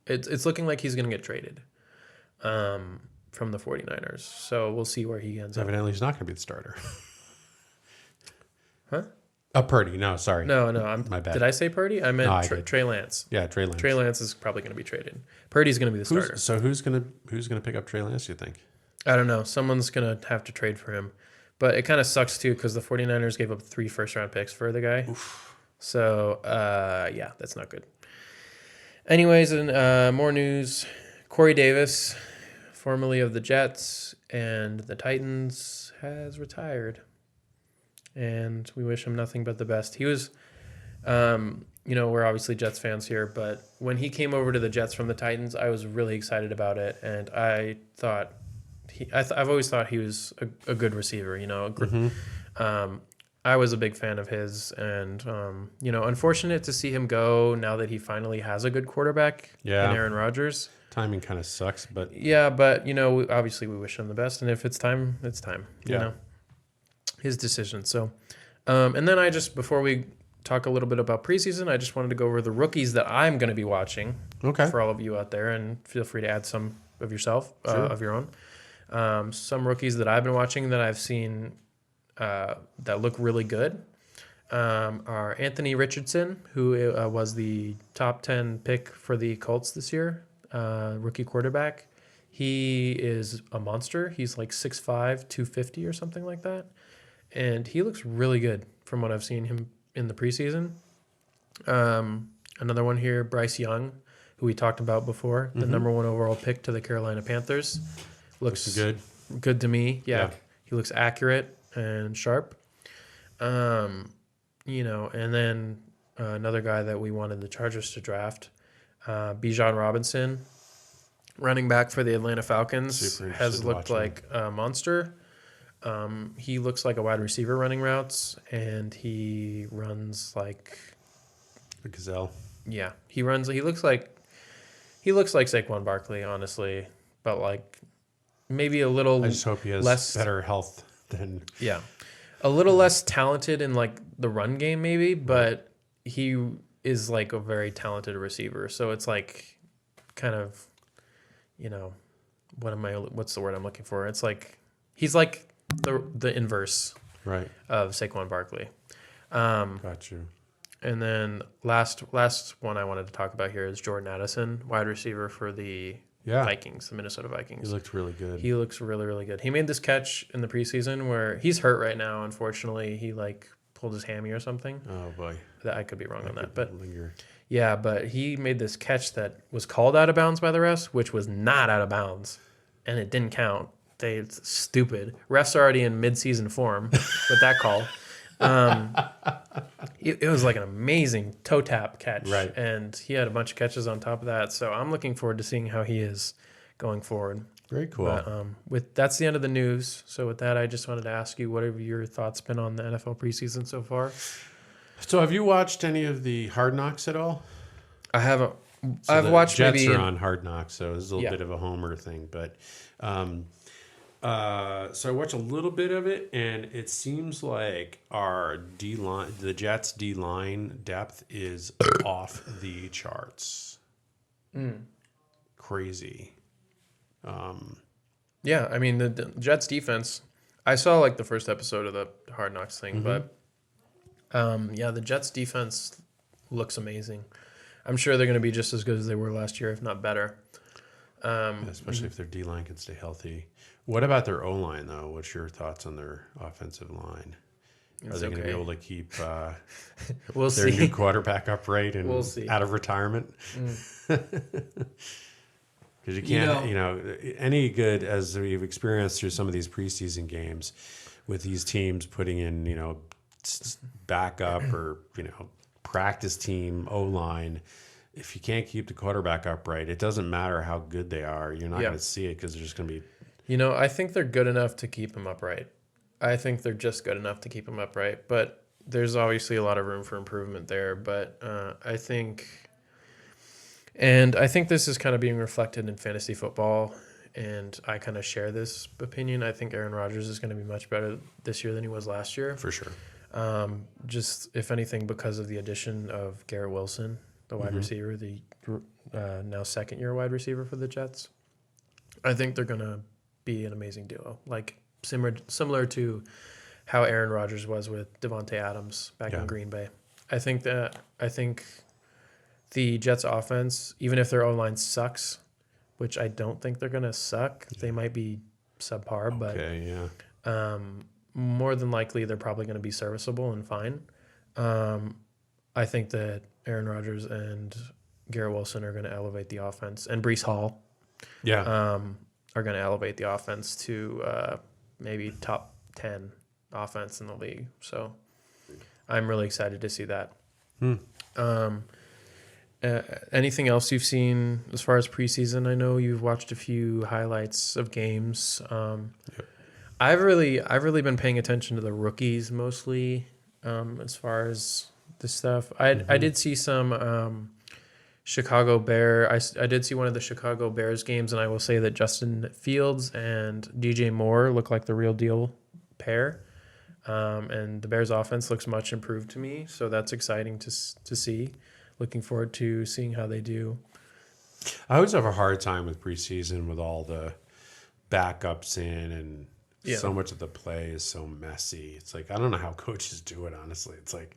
it's looking like he's going to get traded from the 49ers. So we'll see where he ends up. Evidently, he's not going to be the starter. Huh? Purdy. No, sorry. No. My bad. Did I say Purdy? I meant Trey Lance. Yeah, Trey Lance. Trey Lance is probably going to be traded. Purdy's going to be the starter. So who's gonna pick up Trey Lance, you think? I don't know. Someone's going to have to trade for him. But it kind of sucks, too, because the 49ers gave up 3 first-round picks for the guy. Oof. So, that's not good. Anyways, and more news. Corey Davis, formerly of the Jets and the Titans, has retired. And we wish him nothing but the best. He was, we're obviously Jets fans here, but when he came over to the Jets from the Titans, I was really excited about it. And I thought, I've always thought he was a good receiver, I was a big fan of his, and, unfortunate to see him go now that he finally has a good quarterback in Aaron Rodgers. Timing kind of sucks, but... Yeah, but, obviously we wish him the best, and if it's time, it's time, you know. His decision. So, and then before we talk a little bit about preseason, I just wanted to go over the rookies that I'm going to be watching for all of you out there, and feel free to add some of yourself, of your own. Some rookies that I've been watching that I've seen that look really good are Anthony Richardson, who was the top 10 pick for the Colts this year, rookie quarterback. He is a monster. He's like 6'5", 250 or something like that. And he looks really good from what I've seen him in the preseason. Another one here, Bryce Young, who we talked about before, the number 1 overall pick to the Carolina Panthers. Looks good to me. Yeah. He looks accurate and sharp. And then another guy that we wanted the Chargers to draft, Bijan Robinson, running back for the Atlanta Falcons, has looked like a monster. He looks like a wide receiver running routes, and he runs like a gazelle. Yeah, he looks like Saquon Barkley, honestly, but like maybe a little. I just hope he has better health than. Yeah, a little less talented in like the run game, maybe, but he is like a very talented receiver. So it's like kind of, what's the word I'm looking for? It's like he's like the inverse of Saquon Barkley. Got you. And then last one I wanted to talk about here is Jordan Addison, wide receiver for the Vikings, the Minnesota Vikings. He looked really good. He looks really, really good. He made this catch in the preseason where he's hurt right now, unfortunately. He pulled his hammy or something. Oh boy. I could be wrong on that. But yeah, but he made this catch that was called out of bounds by the refs, which was not out of bounds. And it didn't count. It's stupid. Refs are already in mid-season form with that call. It was like an amazing toe tap catch. Right. And he had a bunch of catches on top of that. So I'm looking forward to seeing how he is going forward. Very cool. But that's the end of the news. So with that, I just wanted to ask you, what have your thoughts been on the NFL preseason so far? So have you watched any of the Hard Knocks at all? I haven't So I've the watched Jets maybe are on Hard Knocks, so it's a little bit of a homer thing. But so I watched a little bit of it, and it seems like our D line, the Jets D line depth is off the charts. Crazy. Yeah, I mean the Jets defense. I saw like the first episode of the Hard Knocks thing, but yeah, the Jets defense looks amazing. I'm sure they're going to be just as good as they were last year, if not better. Especially if their D line can stay healthy. What about their O line though? What's your thoughts on their offensive line? Are they going to be able to keep we'll their see. new quarterback upright and We'll see. out of retirement? Because you can't, any good, as we've experienced through some of these preseason games with these teams putting in, backup or, practice team O-line, if you can't keep the quarterback upright, it doesn't matter how good they are. You're not going to see it because they're just going to be... I think they're good enough to keep him upright. I think they're just good enough to keep him upright. But there's obviously a lot of room for improvement there. But I think this is kind of being reflected in fantasy football. And I kind of share this opinion. I think Aaron Rodgers is going to be much better this year than he was last year. For sure. Just, if anything, because of the addition of Garrett Wilson, the wide receiver, the now second-year wide receiver for the Jets. I think they're going to be an amazing duo, like similar to how Aaron Rodgers was with Devontae Adams back in Green Bay. I think the Jets offense, even if their O-line sucks, which I don't think they're going to suck, they might be subpar, but more than likely they're probably going to be serviceable and fine. I think that Aaron Rodgers and Garrett Wilson are going to elevate the offense, and Breece Hall are going to elevate the offense to maybe top 10 offense in the league. So I'm really excited to see that. Anything else you've seen as far as preseason? I know you've watched a few highlights of games. I've really been paying attention to the rookies mostly as far as this stuff. I did see some Chicago Bear. I did see one of the Chicago Bears games, and I will say that Justin Fields and DJ Moore look like the real deal pair. And the Bears offense looks much improved to me, so that's exciting to see. Looking forward to seeing how they do. I always have a hard time with preseason with all the backups in and so much of the play is so messy. It's like, I don't know how coaches do it, honestly. It's like,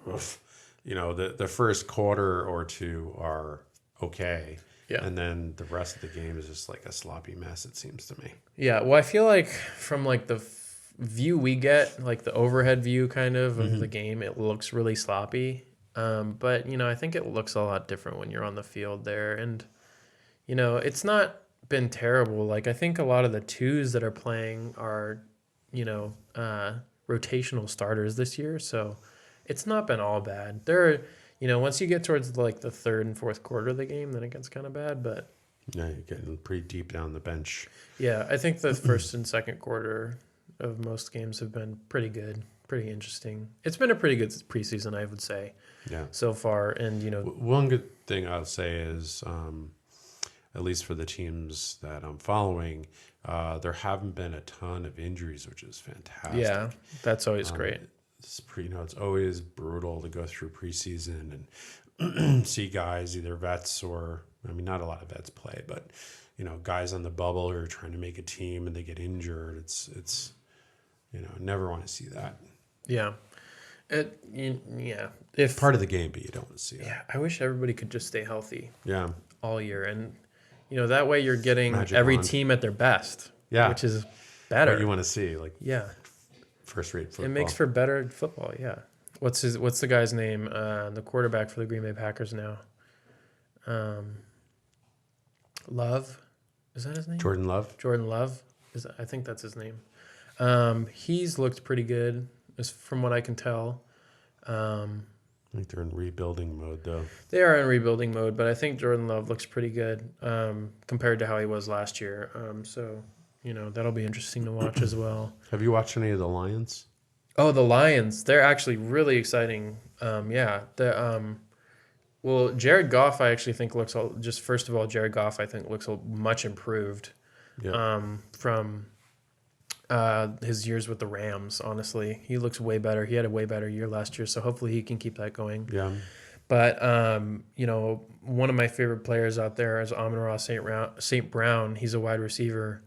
oof. The first quarter or two are okay. Yeah. And then the rest of the game is just like a sloppy mess, it seems to me. Yeah. Well, I feel like from like the view we get, like the overhead view kind of the game, it looks really sloppy. But, I think it looks a lot different when you're on the field there. And, it's not been terrible. Like, I think a lot of the twos that are playing are, rotational starters this year. So it's not been all bad. There are, once you get towards like the third and fourth quarter of the game, then it gets kind of bad. But yeah, you're getting pretty deep down the bench. Yeah, I think the first and second quarter of most games have been pretty good, pretty interesting. It's been a pretty good preseason, I would say. Yeah. So far, and one good thing I'll say is, at least for the teams that I'm following, there haven't been a ton of injuries, which is fantastic. Yeah, that's always great. It's it's always brutal to go through preseason and see guys, either vets or, not a lot of vets play, but guys on the bubble who are trying to make a team and they get injured. It's never want to see that. Yeah. If part of the game, but you don't want to see it. Yeah, I wish everybody could just stay healthy. Yeah. All year, and that way you're getting every team at their best. Yeah, which is better. What you want to see, first-rate football. It makes for better football. Yeah. What's the guy's name? The quarterback for the Green Bay Packers now. Love, is that his name? Jordan Love. Jordan Love I think that's his name. He's looked pretty good. From what I can tell. I think they're in rebuilding mode, though. They are in rebuilding mode, but I think Jordan Love looks pretty good compared to how he was last year. So, that'll be interesting to watch as well. Have you watched any of the Lions? Oh, the Lions. They're actually really exciting. Well, Jared Goff, I actually think looks just first of all, Jared Goff, I think looks much improved from his years with the Rams. Honestly, he looks way better. He had a way better year last year, so hopefully he can keep that going. Yeah. But one of my favorite players out there is Amon-Ra St. Brown. He's a wide receiver,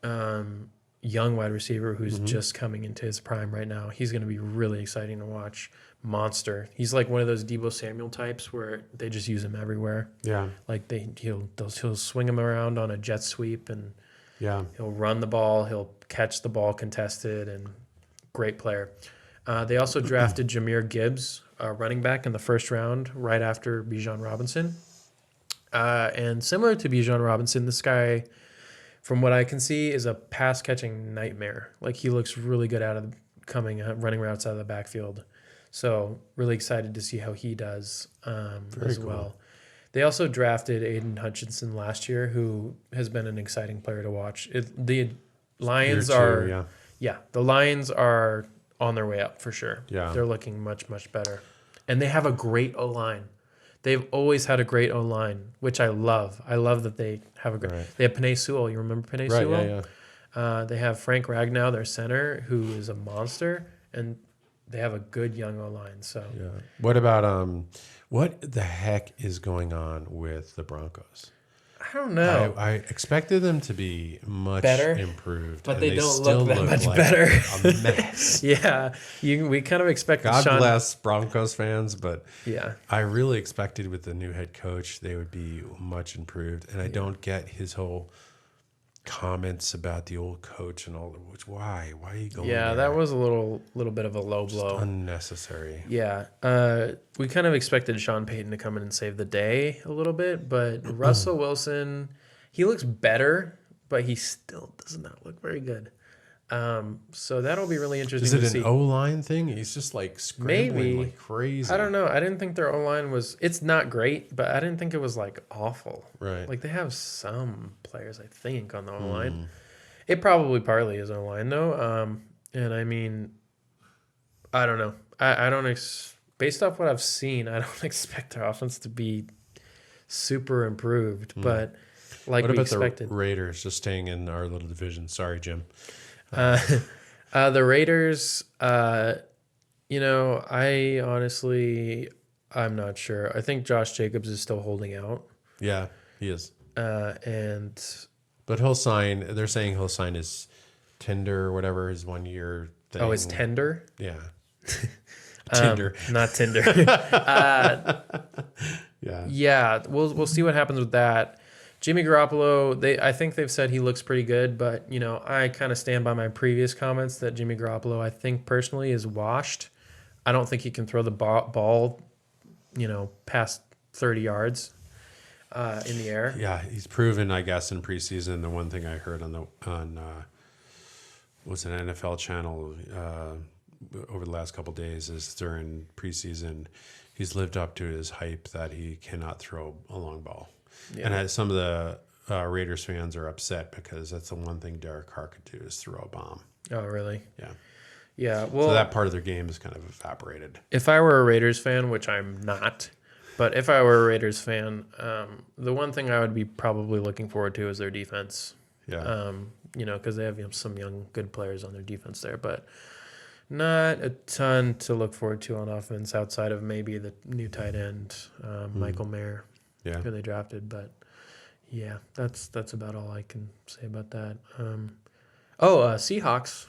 young wide receiver who's just coming into his prime right now. He's going to be really exciting to watch. Monster. He's like one of those Deebo Samuel types where they just use him everywhere. Yeah. Like he'll swing him around on a jet sweep and he'll run the ball. He'll catch the ball contested and great player. They also drafted Jahmyr Gibbs, running back, in the first round right after Bijan Robinson. And similar to Bijan Robinson, this guy, from what I can see, is a pass catching nightmare. Like he looks really good running routes out of the backfield. So really excited to see how he does as well. They also drafted Aiden Hutchinson last year, who has been an exciting player to watch. The Lions the Lions are on their way up for sure. Yeah. They're looking much, much better. And they have a great O-line. They've always had a great O-line, which I love. I love that they have a great... Right. They have Penei Sewell. You remember Penei Sewell? Right, yeah. They have Frank Ragnow, their center, who is a monster. And they have a good young O-line. So yeah. What about what the heck is going on with the Broncos? I don't know. I expected them to be much better, improved, but they don't look that much better. A mess. Yeah, we kind of expected. God bless Broncos fans, but yeah, I really expected with the new head coach they would be much improved, and I don't get his whole comments about the old coach and all. Which why are you going? Yeah, there? that was a little bit of a low blow, unnecessary. Yeah, we kind of expected Sean Payton to come in and save the day a little bit, but Russell Wilson, he looks better, but he still does not look very good. So that'll be really interesting. Is it an O-line thing? He's just like scrambling like crazy. I don't know. I didn't think their O-line was. It's not great, but I didn't think it was like awful. Right. Like they have some players, I think, on the O-line. It probably partly is O-line though. And I mean, I don't know. I don't based off what I've seen, I don't expect their offense to be super improved. But like we expected. The Raiders, just staying in our little division? Sorry, Jim. The Raiders, I honestly, I'm not sure. I think Josh Jacobs is still holding out. Yeah, he is. But he'll sign. They're saying he'll sign his tender or whatever, his 1 year thing. Oh, his tender? Yeah. Tinder. Not Tinder. Yeah. Yeah, we'll see what happens with that. Jimmy Garoppolo, I think they've said he looks pretty good, but I kind of stand by my previous comments that Jimmy Garoppolo, I think personally, is washed. I don't think he can throw the ball, past 30 yards in the air. Yeah, he's proven, I guess, in preseason. The one thing I heard on was an NFL channel over the last couple of days is during preseason, he's lived up to his hype that he cannot throw a long ball. Yeah. And some of the Raiders fans are upset because that's the one thing Derek Carr could do is throw a bomb. Oh, really? Yeah. Yeah. Well, so that part of their game is kind of evaporated. If I were a Raiders fan, which I'm not, but if I were a Raiders fan, the one thing I would be probably looking forward to is their defense. Yeah. Because they have some young, good players on their defense there, but not a ton to look forward to on offense outside of maybe the new tight end, Michael Mayer. Yeah. Who they drafted, but yeah, that's about all I can say about that. Seahawks.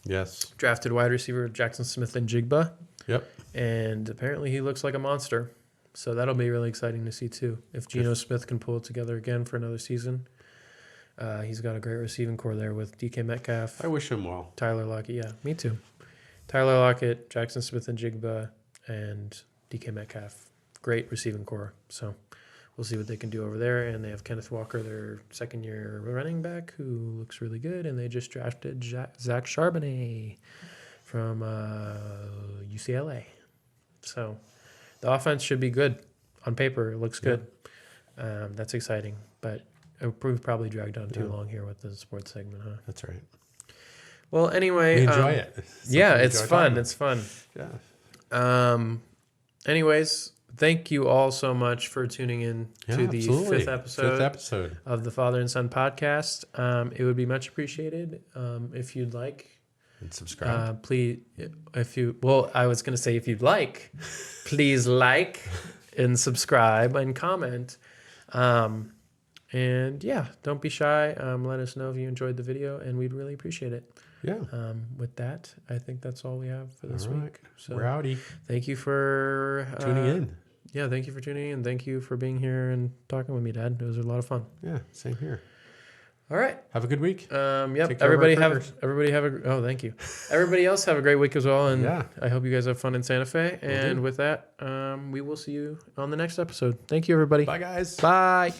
Yes. Drafted wide receiver Jackson Smith and Jigba. Yep. And apparently he looks like a monster. So that'll be really exciting to see too. If Geno Smith can pull it together again for another season. He's got a great receiving core there with DK Metcalf. I wish him well. Tyler Lockett, yeah, me too. Tyler Lockett, Jackson Smith and Jigba, and DK Metcalf. Great receiving core. So we'll see what they can do over there. And they have Kenneth Walker, their second-year running back, who looks really good. And they just drafted Zach Charbonnet from UCLA. So the offense should be good. On paper, it looks good. That's exciting. But we've probably dragged on too long here with the sports segment, huh? That's right. Well, anyway. We enjoy it. It's fun. It's fun. Yeah. Anyways, thank you all so much for tuning in to the fifth episode of the Father and Son podcast. It would be much appreciated if you'd like. And subscribe. Please, I was going to say if you'd like, please like and subscribe and comment. And yeah, don't be shy. Let us know if you enjoyed the video, and we'd really appreciate it. Yeah. With that, I think that's all we have for this week. So we're outie. Thank you for tuning in. Yeah, thank you for tuning in. Thank you for being here and talking with me, Dad. It was a lot of fun. Yeah, same here. All right. Have a good week. Yep. Everybody thank you. Everybody else have a great week as well. And I hope you guys have fun in Santa Fe. And with that, we will see you on the next episode. Thank you, everybody. Bye, guys. Bye.